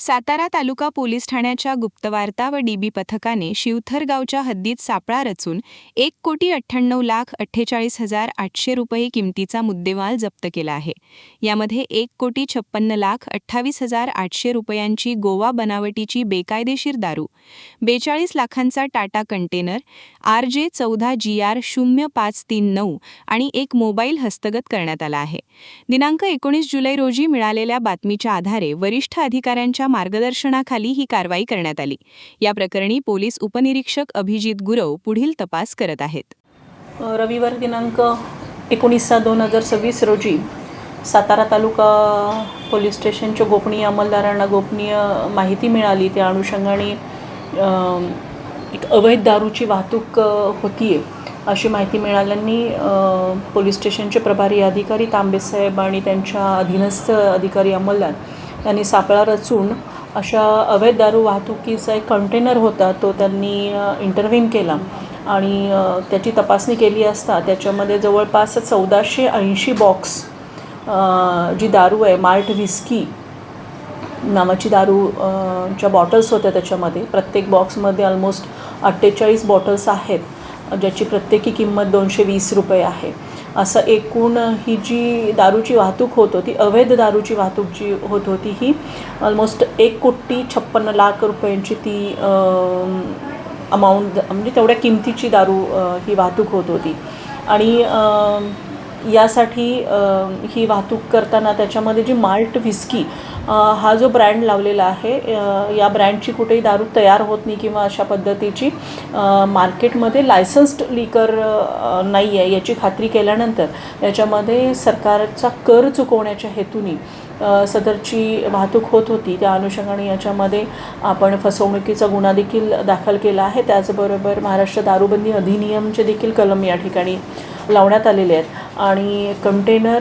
सातारा तालुका police ठाण्याच्या गुप्तवार्ता व dB पथकाने शिवथर गावच्या हद्दीत सापळा रचून 1,98,48,800 रुपये किमतीचा मुद्देमाल जप्त केला आहे. यामध्ये 1,56,28,800 रुपयांची गोवा बनावटीची बेकायदेशीर दारू, 42 लाखांचा टाटा कंटेनर, RJ 14 GR 0539 आणि एक मोबाईल हस्तगत करण्यात आला आहे. दिनांक 19 जुलै रोजी मिळालेल्या बातमीच्या आधारे वरिष्ठ अधिकाऱ्यांच्या मार्गदर्शनाखाली ही कारवाई करण्यात आली. या प्रकरणी पोलीस उपनिरीक्षक अभिजित गुरव पुढील तपास करत आहेत. रविवार दिनांक 19/2/2026 रोजी सातारा तालुका पोलीस स्टेशनच्या गोपनीय अंमलदारांना गोपनीय माहिती मिळाली. त्या अनुषंगाने एक अवैध दारूची वाहतूक होतीये अशी माहिती मिळाल्याने पोलीस स्टेशनचे प्रभारी अधिकारी तांबेसाहेब आणि त्यांच्या अधीनस्थ अधिकारी अंमलदार यांनी सापळा रचून अशा अवैध दारू वाहतुकीचा एक कंटेनर होता तो त्यांनी इंटरव्हीन केला आणि त्याची तपासणी केली असता त्याच्यामध्ये जवळपास 1480 बॉक्स जी दारू आहे माल्ट व्हिस्की नावाची दारू च्या बॉटल्स होत्या. त्याच्यामध्ये प्रत्येक बॉक्समध्ये ऑलमोस्ट 48 बॉटल्स आहेत, ज्याची प्रत्येकी किंमत 220 रुपये आहे. असं एकूण ही जी दारूची वाहतूक होत होती, अवैध दारूची वाहतूक जी होत होती, ही ऑलमोस्ट 1,56,00,000 रुपयांची ती अमाऊंट, म्हणजे तेवढ्या किमतीची दारू ही वाहतूक होत होती. आणि यासाठी ही वाहतूक करताना त्याच्यामध्ये जी माल्ट व्हिस्की हा जो ब्रँड लावलेला आहे, या ब्रँडची कुठेही दारू तयार होत नाही किंवा अशा पद्धतीची मार्केटमध्ये लायसन्स्ड लिकर नाही आहे याची खात्री केल्यानंतर याच्यामध्ये सरकारचा कर चुकवण्याच्या हेतूने सदरची वाहतूक होत होती. त्या अनुषंगाने याच्यामध्ये आपण फसवणुकीचा गुन्हा देखील दाखल केला आहे. त्याचबरोबर महाराष्ट्र दारूबंदी अधिनियमचे देखील कलम या ठिकाणी लावण्यात आलेले आहेत आणि कंटेनर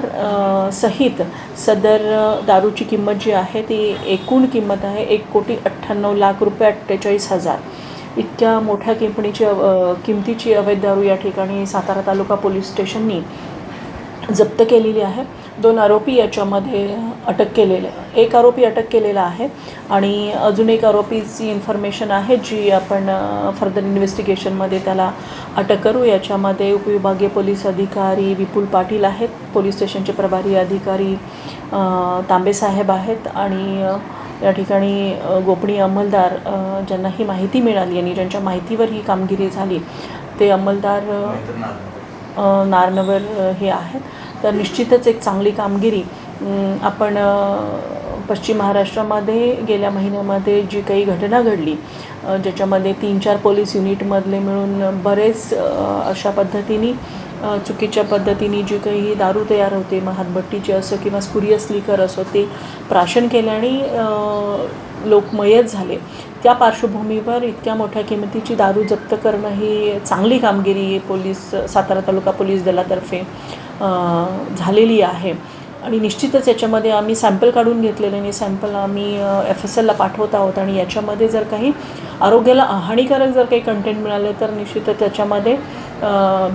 सहित सदर दारूची किंमत जी आहे ती एकूण किंमत आहे 1,98,00,000 रुपये 48,000 इतक्या मोठ्या किमतीची अवैध दारू या ठिकाणी सातारा तालुका पोलीस स्टेशननी जप्त केलेली आहे. 2 आरोपी याच्यामध्ये अटक केलेले, एक आरोपी अटक केलेला आहे आणि अजून एक आरोपीची इन्फॉर्मेशन आहे जी आपण फर्दर इन्व्हेस्टिगेशनमध्ये त्याला अटक करू. याच्यामध्ये उपविभागीय पोलीस अधिकारी विपुल पाटील आहेत, पोलीस स्टेशनचे प्रभारी अधिकारी तांबेसाहेब आहेत आणि या ठिकाणी गोपनीय अंमलदार ज्यांना ही माहिती मिळाली आणि ज्यांच्या माहितीवर ही कामगिरी झाली ते अंमलदार नारनवर हे आहेत. तर निश्चितच एक चांगली कामगिरी आपण पश्चिम महाराष्ट्रामध्ये गेल्या महिन्यामध्ये जी काही घटना घडली, ज्याच्यामध्ये 3-4 पोलीस युनिटमधले मिळून बरेच अशा पद्धतीने चुकीच्या पद्धतीने जी काही दारू तयार होते, मग हातभट्टीची असो किंवा स्पुरियस लिकर असो, ते प्राशन केल्याने लोक मयत झाले. त्या पार्श्वभूमीवर इतक्या मोठ्या किमतीची दारू जप्त करणं ही चांगली कामगिरी पोलीस सातारा तालुका पोलीस दलातर्फे झालेली आहे. आणि निश्चितच याच्यामध्ये आम्ही सॅम्पल काढून घेतलेले आणि सॅम्पल आम्ही FSLला पाठवत आहोत आणि याच्यामध्ये जर काही आरोग्याला हानिकारक जर काही कंटेंट मिळाले तर निश्चितच त्याच्यामध्ये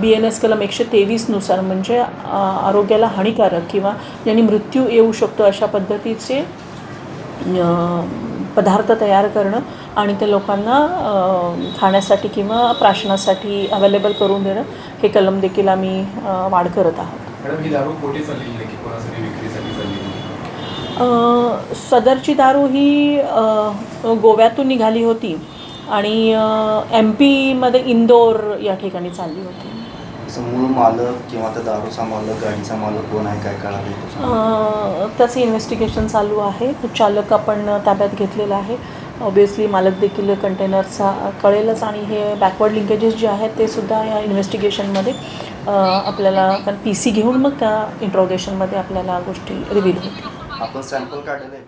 BNS कलम 123 नुसार म्हणजे आरोग्याला हानिकारक किंवा ज्यांनी मृत्यू येऊ शकतो अशा पद्धतीचे पदार्थ तयार करणं आणि ते लोकांना खाण्यासाठी किंवा प्राशनासाठी अवेलेबल करून देणं हे कलम देखील आम्ही वाढ करत आहोत. सदरची दारू ही गोव्यातून निघाली होती आणि MP मध्ये इंदोर या ठिकाणी चालली होती. मूळ मालक किंवा त्या दारूचा मालक, गाडीचा मालक कोण आहे, काय कळालं? त्याचं इन्व्हेस्टिगेशन चालू आहे. चालक आपण ताब्यात घेतलेला आहे. ऑब्वियसली मालक देखील कंटेनरचा कळेलच आणि हे बॅकवर्ड लिंकेजेस जे आहेत ते सुद्धा या इन्व्हेस्टिगेशनमध्ये आपल्याला PC घेऊन मग त्या इंट्रोगेशनमध्ये आपल्याला गोष्टी रिव्हील होतील. आपण सॅम्पल काढलेलं आहे.